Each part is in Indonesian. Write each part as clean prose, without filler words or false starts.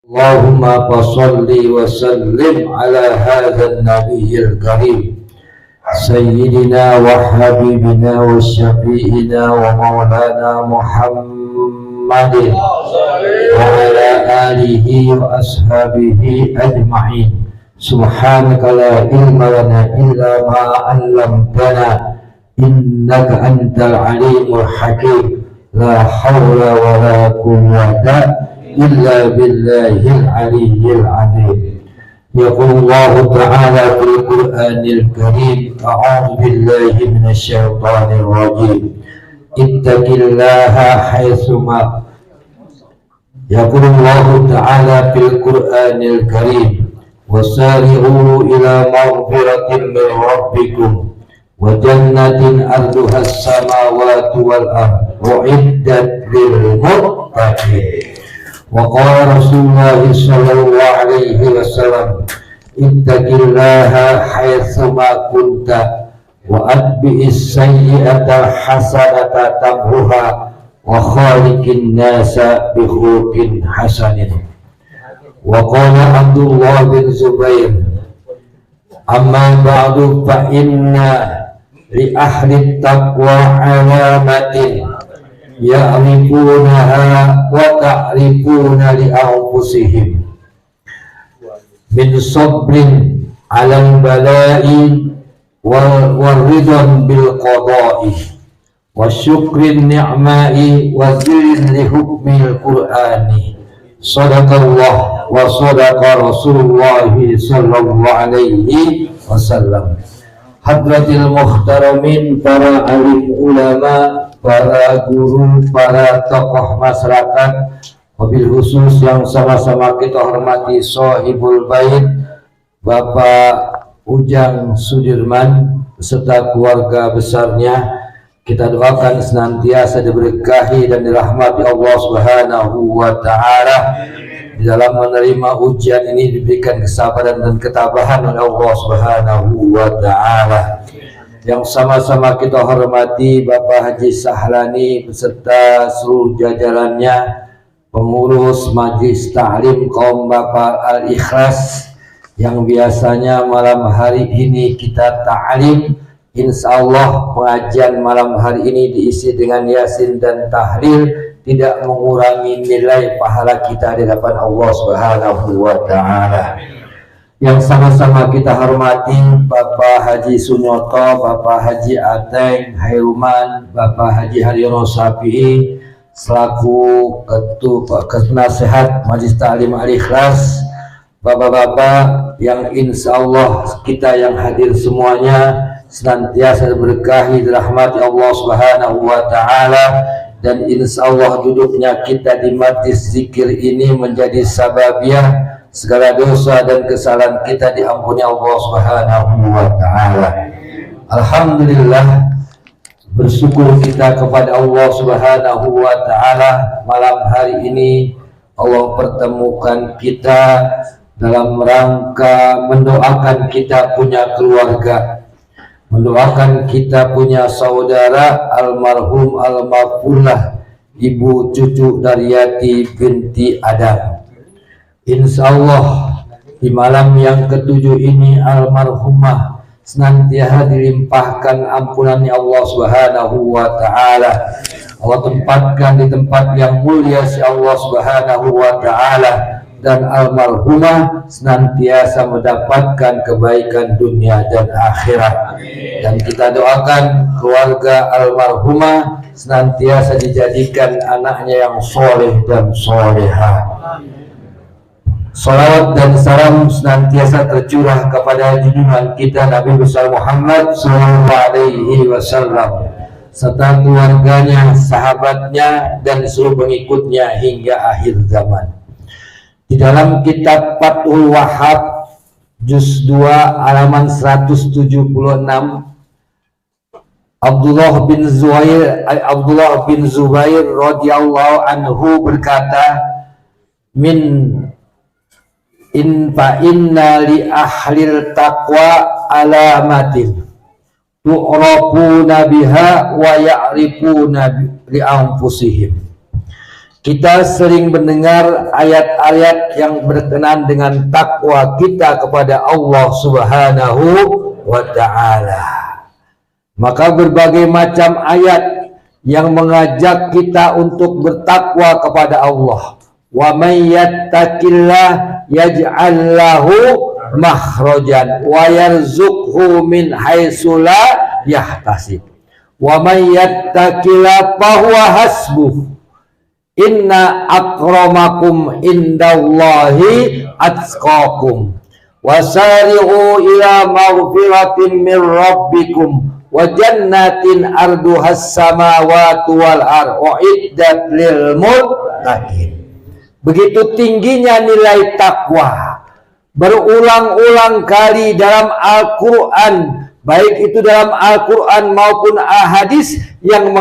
Allahumma salli wa sallim ala hadzal nabiyil karim sayyidina wa habibina wa syafi'ina wa maulana Muhammadin wa ala alihi wa ashabihi ajma'in. Subhanaka la ilma lana illa ma 'allamtana innaka antal alimul hakim. La hawla wa la quwwata illa billahil aliyyil azim. Yaqulu Allah ta'ala fil Qur'anil Karim, a'udzu billahi minasy syaithanir rajim. Ittaqillaha haitsuma. Yaqulu Allah ta'ala fil Qur'anil Karim, wasari'u ila maghfiratin min rabbikum wa jannatin arduha as-samawati wal ardh u'iddat lil muttaqin. Wa qala Rasulullah sallallahu alaihi wasallam, ittaqillaha haitsuma kunta wa atbi'is sayyi'ata hasanata tamhuha wa khaliqin nasa bi khuluqin hasanin. Wa qala Abdullah bin Zubair, amma ba'du fa inna li ahli taqwa alamatin ya'rifunaha wa ta'rifuna li anfusihim min sabrin 'alal bala'i wal ridwan bil qada'i wa syukrin ni'ma'i wa zilin li hukmil qur'ani. Sadaqallah wa sadaqa Rasulullah sallallahu alaihi wasallam. Hadratil muhtaramin, para alim ulama, para guru, para tokoh masyarakat, wabil khusus yang sama-sama kita hormati Sohibul Bait Bapak Ujang Sudirman beserta keluarga besarnya, kita doakan senantiasa diberkahi dan dirahmati Allah Subhanahu wa Ta'ala. Di dalam menerima ujian ini diberikan kesabaran dan ketabahan oleh Allah Subhanahu wa Ta'ala. Yang sama-sama kita hormati Bapak Haji Sahlani beserta seluruh jajarannya, pengurus Majelis Ta'lim kaum Bapak Al-Ikhlas, yang biasanya malam hari ini kita ta'lim. Insya Allah pengajian malam hari ini diisi dengan yasin dan tahlil, tidak mengurangi nilai pahala kita di hadapan Allah Subhanahu wa Ta'ala. Yang sama-sama kita hormati Bapak Haji Sunyoto, Bapak Haji Ateng Hairuman, Bapak Haji Haryono Syafi'i selaku Ketua Sehat Majelis Ta'lim Al-Ikhlas, Bapak-bapak yang insya Allah kita yang hadir semuanya senantiasa berkahi dirahmati Allah Subhanahu wa Ta'ala, dan insya Allah duduknya kita di majlis zikir ini menjadi sababiah segala dosa dan kesalahan kita diampuni Allah Subhanahu wa Ta'ala. Alhamdulillah, bersyukur kita kepada Allah Subhanahu wa Ta'ala, malam hari ini Allah pertemukan kita dalam rangka mendoakan kita punya keluarga, mendoakan kita punya saudara almarhum almarhumah Ibu Cucu Daryati binti Adam. Insya Allah di malam yang ketujuh ini almarhumah senantiasa dilimpahkan ampunan Allah Subhanahu wa Ta'ala. Allah tempatkan di tempat yang mulia si Allah Subhanahu wa Ta'ala, dan almarhumah senantiasa mendapatkan kebaikan dunia dan akhirat. Dan kita doakan keluarga almarhumah senantiasa dijadikan anaknya yang soleh dan soleha. Salawat dan salam senantiasa tercurah kepada junjungan kita Nabi besar Muhammad sallallahu alaihi wasallam serta keluarganya, sahabatnya, dan seluruh pengikutnya hingga akhir zaman. Di dalam kitab Fathul Wahhab juz 2 halaman 176, Abdullah bin Zubair radhiyallahu anhu berkata, inna li ahlil taqwa alamatin tu'rafuna biha wa ya'rifuna li anfusihim. kita sering mendengar ayat-ayat yang berkenaan dengan takwa kita kepada Allah Subhanahu wa ta'ala. Maka berbagai macam ayat yang mengajak kita untuk bertakwa kepada Allah. Wa may yattaqillah yaj'al lahu makhrajan wa yarzuqhu min haitsu la yahtasib. Wa may yattaqillah fahuwa hasbuh. Inna akramakum indallahi atqakum wasari'u ila maghfiratin min rabbikum wa jannatin arduhas samawati wal ardh uiddat lil muttaqin. Begitu tingginya nilai takwa, berulang-ulang kali dalam Al-Quran, baik itu dalam Al-Quran maupun hadis yang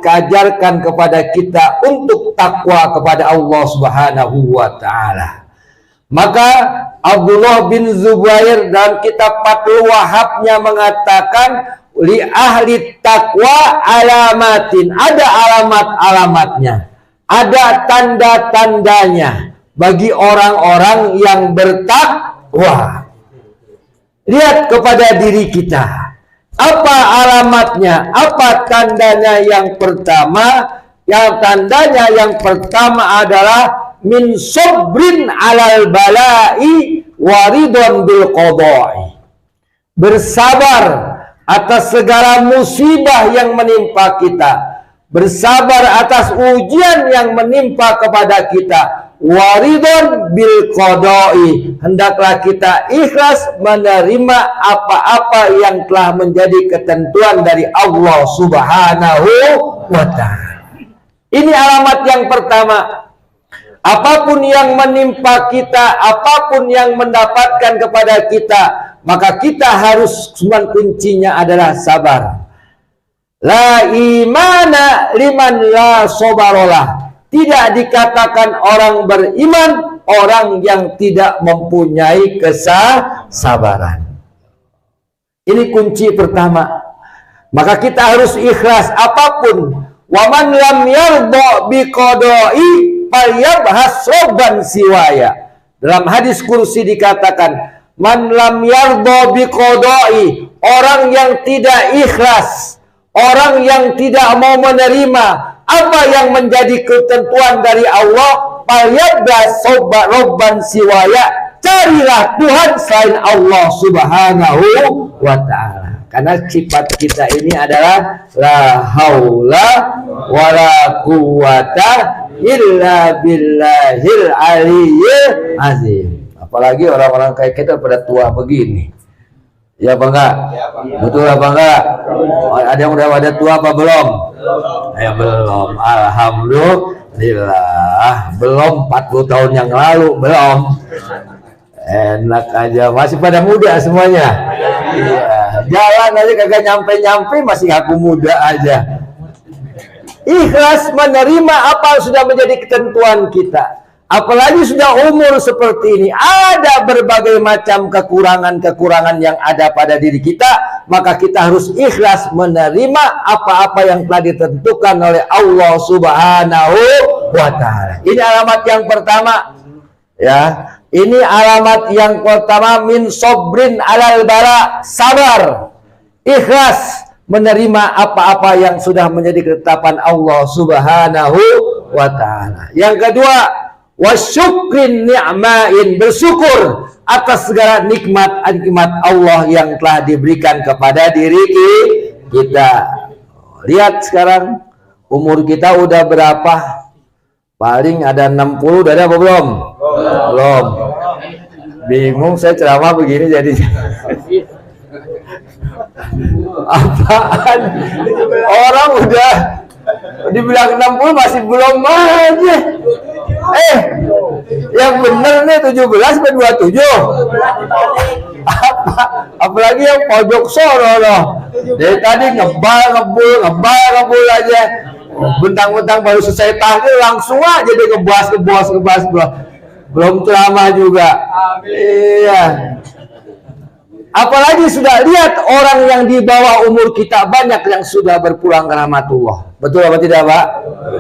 kajarkan kepada kita untuk takwa kepada Allah Subhanahu wa ta'ala. Maka Abdullah bin Zubair dalam kitab Fathul Wahhabnya mengatakan, li ahli takwa alamatin, ada alamat-alamatnya, ada tanda-tandanya bagi orang-orang yang bertakwa. Lihat kepada diri kita, apa alamatnya, apa tandanya? Yang tandanya yang pertama adalah min sobrin alal balai waridon bil qadai, bersabar atas segala musibah yang menimpa kita, bersabar atas ujian yang menimpa kepada kita. Waridon bil qadai, hendaklah kita ikhlas menerima apa-apa yang telah menjadi ketentuan dari Allah Subhanahu wa ta'ala. Ini alamat yang pertama. Apapun yang menimpa kita, apapun yang mendapatkan kepada kita, maka kita harus, kuncinya adalah sabar. La imana liman la sobarolah. Tidak dikatakan orang beriman orang yang tidak mempunyai kesabaran. Ini kunci pertama. Maka kita harus ikhlas apapun. Wa man lam yarda biqadai falyabhas rabban siwaya. Dalam hadis kursi dikatakan, man lam yarda biqadai, orang yang tidak ikhlas, orang yang tidak mau menerima apa yang menjadi ketentuan dari Allah, falyabda sobat robban siwaya, carilah Tuhan selain Allah Subhanahu wa ta'ala. Karena sifat kita ini adalah la haula wala quwata illa billahil aliyyil azim. Apalagi orang-orang kayak kita pada tua begini. Ya apa enggak? Betul apa enggak? Ada yang udah pada tua apa belum? Ya belum. Alhamdulillah. Belum 40 tahun yang lalu, belum. Enak aja, masih pada muda semuanya. Iya, jalan aja kagak nyampe-nyampe masih aku muda aja. Ikhlas menerima apa sudah menjadi ketentuan kita. Apalagi sudah umur seperti ini, ada berbagai macam kekurangan-kekurangan yang ada pada diri kita, maka kita harus ikhlas menerima apa-apa yang telah ditentukan oleh Allah Subhanahu wa ta'ala. Ini alamat yang pertama. Ya, ini alamat yang pertama, min sobrin alal bala, sabar, ikhlas menerima apa-apa yang sudah menjadi ketetapan Allah Subhanahu wa ta'ala. Yang kedua, wasyukrin ni'main, bersyukur atas segala nikmat Allah yang telah diberikan kepada diri kita. Lihat sekarang umur kita udah berapa? Paling ada 60, udah ada apa belum? Belum. Bingung saya ceramah begini jadi. Apaan? Orang udah dibilang 60 masih belum aja. Yang bener nih 17 sampai 27. Apalagi yang pojok sono loh. Dari tadi ngebul aja. Bentang-bentang baru selesai tahlil langsung aja dia ngebahas. Belum ceramah juga. Iya. Apalagi sudah lihat orang yang di bawah umur kita banyak yang sudah berpulang ke rahmatullah. Betul apa tidak, Pak?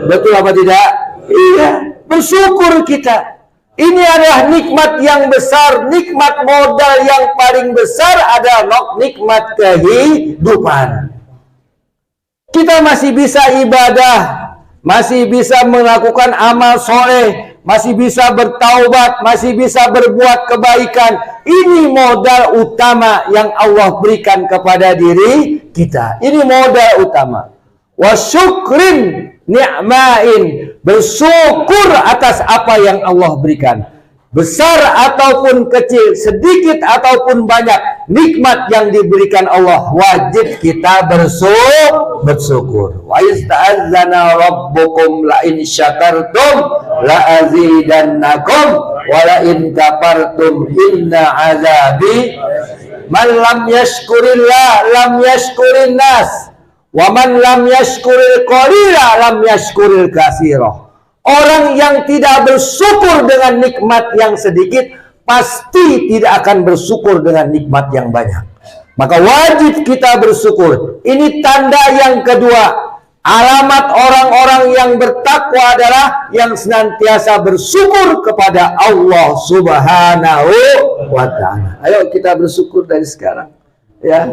Betul apa tidak? Iya, bersyukur kita. Ini adalah nikmat yang besar, nikmat modal yang paling besar adalah nikmat kehidupan. Kita masih bisa ibadah, masih bisa melakukan amal soleh, masih bisa bertaubat, masih bisa berbuat kebaikan. Ini modal utama yang Allah berikan kepada diri kita. Ini modal utama. Wa syukrin ni'main, bersyukur atas apa yang Allah berikan, besar ataupun kecil, sedikit ataupun banyak, nikmat yang diberikan Allah wajib kita bersyukur. Wa ista'adzana rabbukum la in syakartum la azidannakum wa la in kafartum inna azabi. Man lam yashkurillah lam yashkurin nas, wa man lam yashkuril qalila lam yashkuril katsira. Orang yang tidak bersyukur dengan nikmat yang sedikit pasti tidak akan bersyukur dengan nikmat yang banyak. Maka wajib kita bersyukur. Ini tanda yang kedua. Alamat orang-orang yang bertakwa adalah yang senantiasa bersyukur kepada Allah Subhanahu wa ta'ala. Ayo kita bersyukur dari sekarang, ya.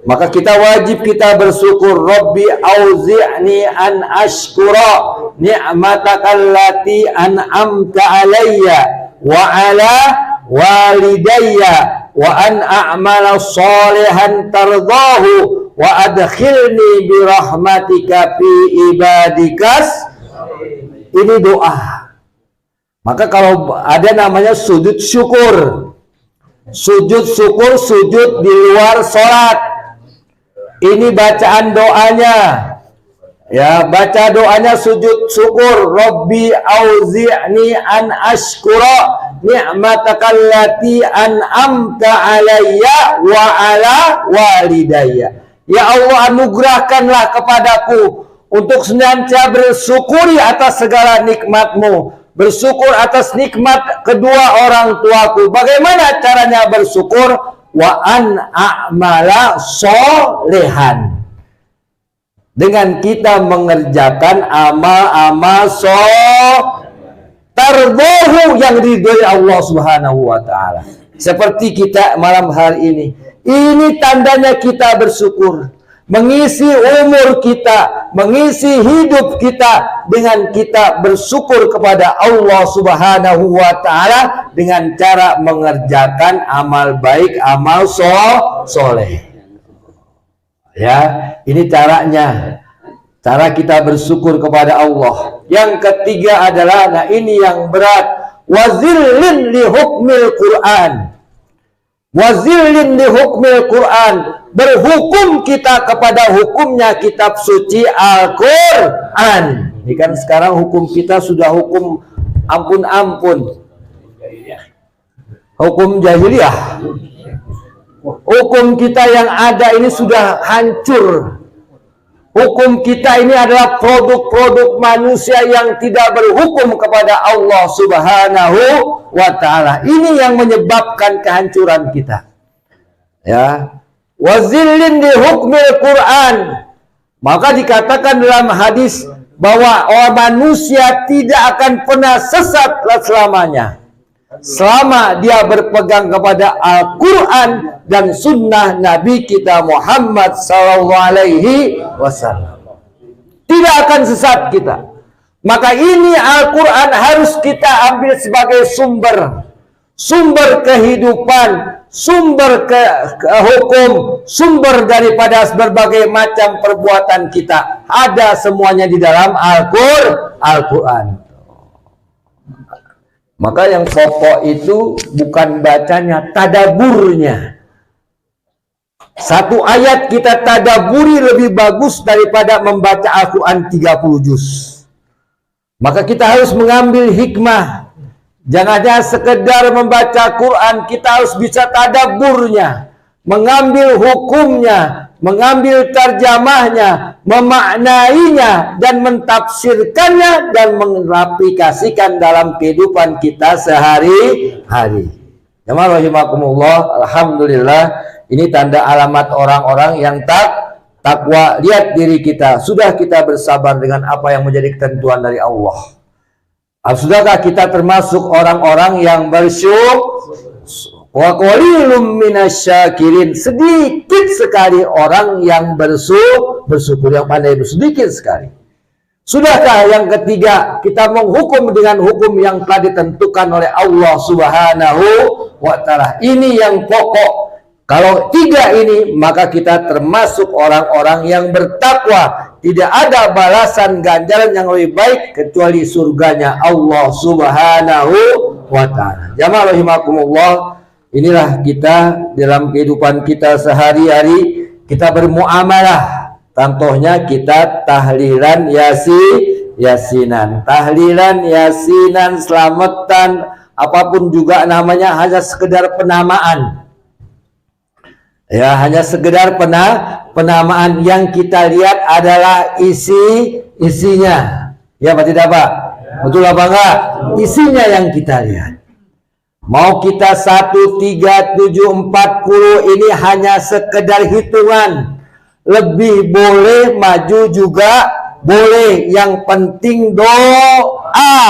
Maka kita wajib kita bersyukur. Rabbi auzi'ni an ashkura ni'mataka allati an'amta alayya wa ala walidayya wa an a'mala shalihan tardahu wa adkhilni bi rahmatika fi ibadikas. Ini doa. Maka kalau ada namanya sujud syukur. Sujud syukur, sujud di luar sholat. Ini bacaan doanya, ya, baca doanya sujud syukur. Rabbi auzi'ni an ashkura ni'mataka allati an'amta alayya wa ala walidayya. Ya Allah, anugerahkanlah kepadaku untuk senantiasa bersyukuri atas segala nikmat-Mu, bersyukur atas nikmat kedua orang tuaku. Bagaimana caranya bersyukur? Wa an a'mala solehan, dengan kita mengerjakan amal-amal tardohu yang diridhoi Allah Subhanahu wa ta'ala. Seperti kita malam hari ini tandanya kita bersyukur. Mengisi umur kita, mengisi hidup kita dengan kita bersyukur kepada Allah Subhanahu wa ta'ala dengan cara mengerjakan amal baik, amal soleh. Ya, ini caranya. Cara kita bersyukur kepada Allah. Yang ketiga adalah, nah ini yang berat, wazillin li hukmil Quran. Wazillin li hukmil Quran, berhukum kita kepada hukumnya kitab suci Al-Quran. Ini kan sekarang hukum kita sudah hukum ampun-ampun, hukum jahiliyah. Hukum kita yang ada ini sudah hancur. Hukum kita ini adalah produk-produk manusia yang tidak berhukum kepada Allah Subhanahu wa ta'ala. Ini yang menyebabkan kehancuran kita. Ya. Wazillin di hukmil Quran. Maka dikatakan dalam hadis bahwa manusia tidak akan pernah sesat selamanya selama dia berpegang kepada Al-Quran dan sunnah Nabi kita Muhammad SAW. Tidak akan sesat kita. Maka ini Al-Quran harus kita ambil sebagai sumber kehidupan, sumber hukum, sumber daripada berbagai macam perbuatan kita. Ada semuanya di dalam Al-Quran. Maka yang pokok itu bukan bacanya, tadaburnya. Satu ayat kita tadaburi lebih bagus daripada membaca Al-Quran 30 juz. Maka kita harus mengambil hikmah. Jangan hanya sekedar membaca Quran, kita harus bisa tadaburnya, mengambil hukumnya, mengambil terjemahnya, memaknainya, dan mentafsirkannya, dan mengaplikasikan dalam kehidupan kita sehari-hari. Jamaah rahimakumullah, alhamdulillah, ini tanda alamat orang-orang yang takwa. Lihat diri kita, sudah kita bersabar dengan apa yang menjadi ketentuan dari Allah. Sudahkah kita termasuk orang-orang yang bersyukur? Wa qalilum minasyakirin, sedikit sekali orang yang bersyukur, yang pandai sedikit sekali. Sudahkah yang ketiga, kita menghukum dengan hukum yang telah ditentukan oleh Allah Subhanahu wa Ta'ala. Ini yang pokok. Kalau tiga ini, maka kita termasuk orang-orang yang bertakwa. Tidak ada balasan ganjaran yang lebih baik kecuali surganya Allah Subhanahu wa Ta'ala. Jamaah rahimakumullah, inilah kita dalam kehidupan kita sehari-hari, kita bermuamalah. Contohnya kita tahlilan yasinan, tahlilan yasinan, selamatan, apapun juga namanya, hanya sekedar penamaan. Ya, hanya sekedar penamaan. Yang kita lihat adalah isinya. Ya, Pak, tidak, Pak? Betul apa enggak? Isinya yang kita lihat. Mau kita 1, 3, 7, 40, ini hanya sekedar hitungan. Lebih boleh, maju juga boleh. Yang penting doa.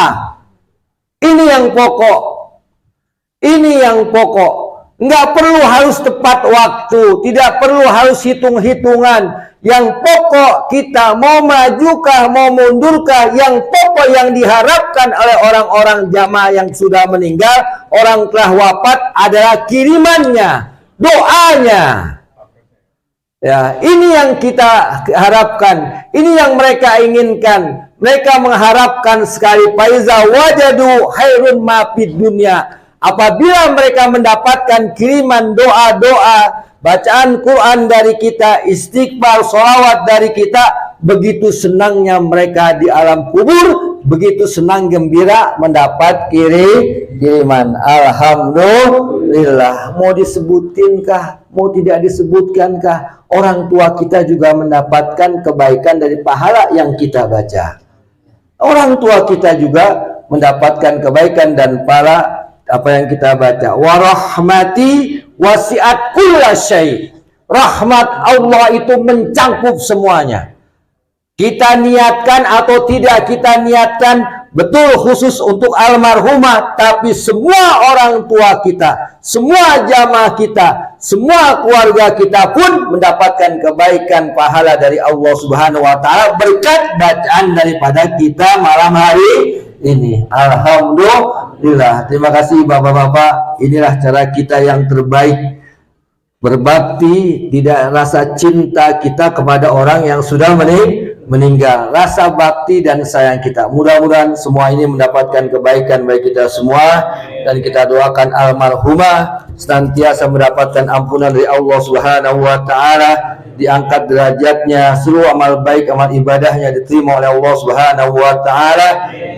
Ini yang pokok. Ini yang pokok. Nggak perlu harus tepat waktu, tidak perlu harus hitung-hitungan. Yang pokok kita mau majukah, mau mundurkah, yang pokok yang diharapkan oleh orang-orang jamaah yang sudah meninggal, orang telah wafat, adalah kirimannya, doanya. Ya, ini yang kita harapkan, ini yang mereka inginkan. Mereka mengharapkan sekali, faiza wajadu khairun ma fid dunya. Apabila mereka mendapatkan kiriman doa-doa, bacaan Quran dari kita, istighfar, sholawat dari kita, begitu senangnya mereka di alam kubur, begitu senang gembira mendapat kiriman. Alhamdulillah. Mau disebutinkah, mau tidak disebutkankah, orang tua kita juga mendapatkan kebaikan dari pahala yang kita baca. Orang tua kita juga mendapatkan kebaikan dan pahala apa yang kita baca. Wa rahmati wasi'at kulla syai'. Rahmat Allah itu mencangkup semuanya. Kita niatkan atau tidak kita niatkan, betul khusus untuk almarhumah, tapi semua orang tua kita, semua jamaah kita, semua keluarga kita pun mendapatkan kebaikan pahala dari Allah Subhanahu wa Ta'ala berkat bacaan daripada kita malam hari ini. Alhamdulillah. Terima kasih Bapak-bapak. Inilah cara kita yang terbaik berbakti. Tidak rasa cinta kita kepada orang yang sudah meninggal, rasa bakti dan sayang kita. Mudah-mudahan semua ini mendapatkan kebaikan bagi kita semua, dan kita doakan almarhumah senantiasa mendapatkan ampunan dari Allah Subhanahu wa Ta'ala, diangkat derajatnya, seluruh amal baik, amal ibadahnya diterima oleh Allah Subhanahu wa Ta'ala,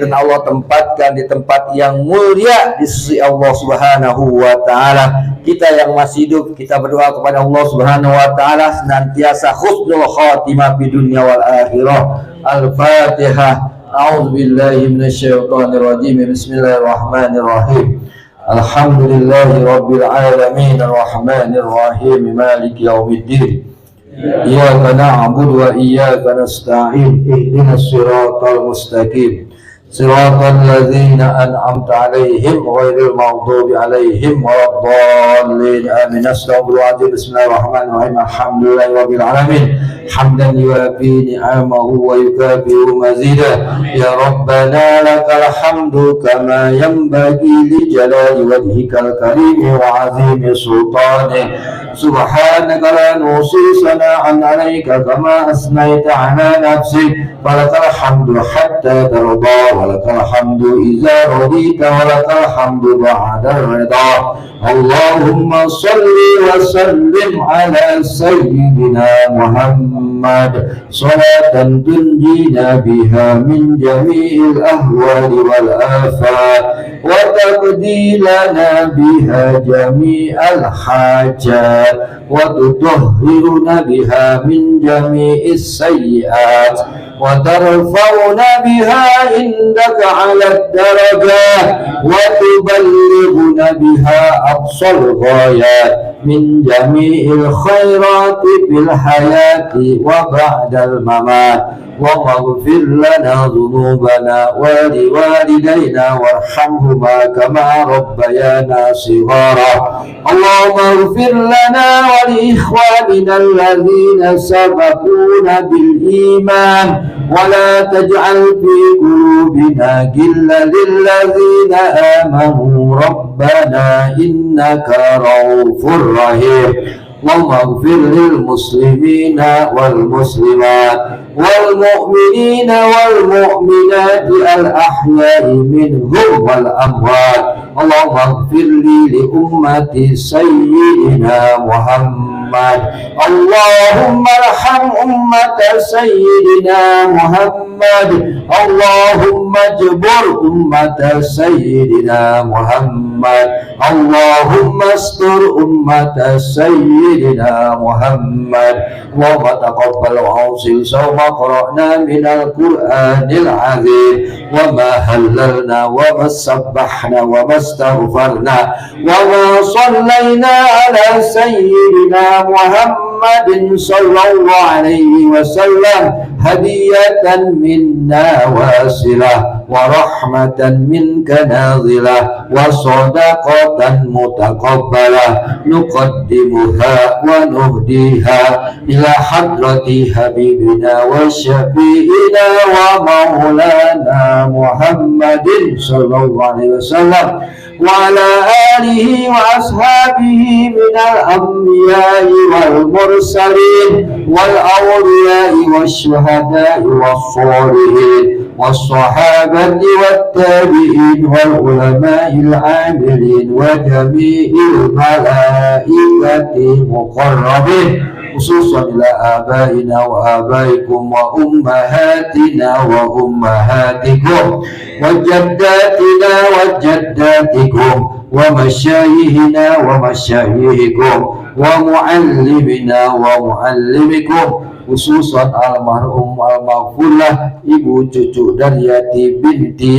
dan Allah tempatkan di tempat yang mulia di sisi Allah Subhanahu wa Ta'ala. Kita yang masih hidup, kita berdoa kepada Allah Subhanahu wa Ta'ala senantiasa husnul khatimah di dunia wal akhirah. Al-Fatihah. A'udzu billahi minasyaitonir rajim. Bismillahirrahmanirrahim. Alhamdulillahi rabbil alamin, arrahmanir rahim, maliki yaumiddin. Iyyaka na'budu wa iyyaka nasta'in. Ihdinas siratal mustaqim. Siratal ladzina an'amta 'alaihim ghairil maghdubi 'alaihim waladdallin. Amin. Astagfirullahaladzim. Bismillahirrahmanirrahim. Alhamdulillahi rabbil alamin. Hamdan yuwafi ni'amahu wa yukafi'u mazidah. Ya Rabbana lakal hamdu kama yanbaghi li jalali wajhikal karim wa 'azimi sultanik. Subhanaka la nuhsi sana'an 'alaika kama asnaita 'ala nafsik. Walakal hamdu hatta tarda, walakal hamdu idza radita, walakal hamdu ba'da ridha. Allahumma salli wa sallim ala sayyidina Muhammad salatan tunjina biha min jami'il ahwali wal afat wa taqdi lana biha jami'al hajat wa tutahhiruna biha min jami'is sayyi'at wa tarfa'una biha indaka 'ala ad-darajat wa tuballighuna بها أقصى الغايات من جميع الخيرات في الحياة وبعد الممات. واغفر لنا ذنوبنا ولوالدينا وارحمهما كما ربيانا صغارا. اللهم اغفر لنا ولإخواننا الذين سبقونا بالإيمان ولا تجعل في قلوبنا غلا للذين آمنوا ربنا إنك رؤوف رحيم. اللهم اغفر للمسلمين والمسلمات والمؤمنين والمؤمنات الأحياء منهم والأموات. اللهم اغفر لي لأمة سيدنا محمد. اللهم ارحم أمة سيدنا محمد. اللهم اجبر أمة سيدنا محمد. اللهم استر أمة سيدنا محمد. اللهم تقبل وأوصل صوم قرأنا من القرآن العظيم وما هللنا وما سبحنا وما استغفرنا وما صلينا على سيدنا محمد صلى الله عليه وسلم هدية منا واصلة ورحمة منك نازلة وصدقة متقبلة نقدمها ونهديها إلى حضرة حبيبنا وشفيعنا ومولانا محمد صلى الله عليه وسلم وعلى آله وأصحابه من الأنبياء والمرسلين والأولياء والشهداء والصالحين والصحابة والتابعين والعلماء العاملين وجميع الملائكة المقربين خصوصا إلى آبائنا وآبائكم وأمهاتنا وأمهاتكم وجداتنا وجداتكم ومشايخنا ومشايخكم ومعلمنا ومعلمكم khususan almarhum almarhumah ibu cucu Daryati binti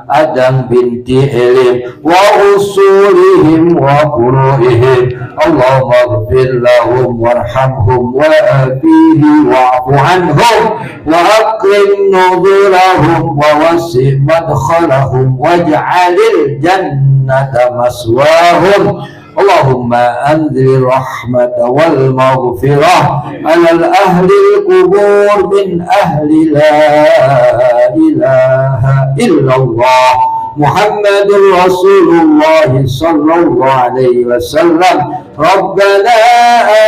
Adang binti Elim wa usulihim wa furu'ihim. Allahumma ighfir lahum warhamhum wa afihim wa'fu anhum wa akrim nuzulahum wa wasi' madkhalahum waj'alil jannata maswahum. اللهم أنزل الرحمة والمغفرة على الأهل القبور من أهل لا إله إلا الله محمد رسول الله صلى الله عليه وسلم. ربنا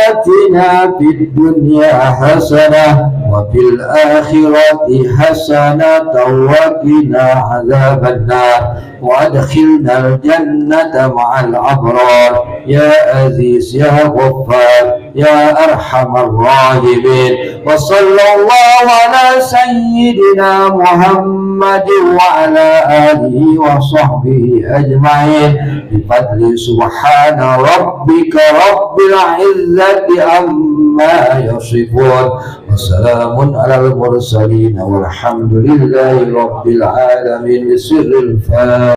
آتنا في الدنيا حسنة وفي الآخرة حسنة وقنا عذاب النار وأدخلنا الجنة مع الأبرار يا عزيز يا غفار يا أرحم الراحمين. وصلى الله على سيدنا محمد وعلى آله وصحبه أجمعين بفضل سبحان ربك رب العزة عما يصفون وسلام على المرسلين والحمد لله رب العالمين. بسر الفاتحة.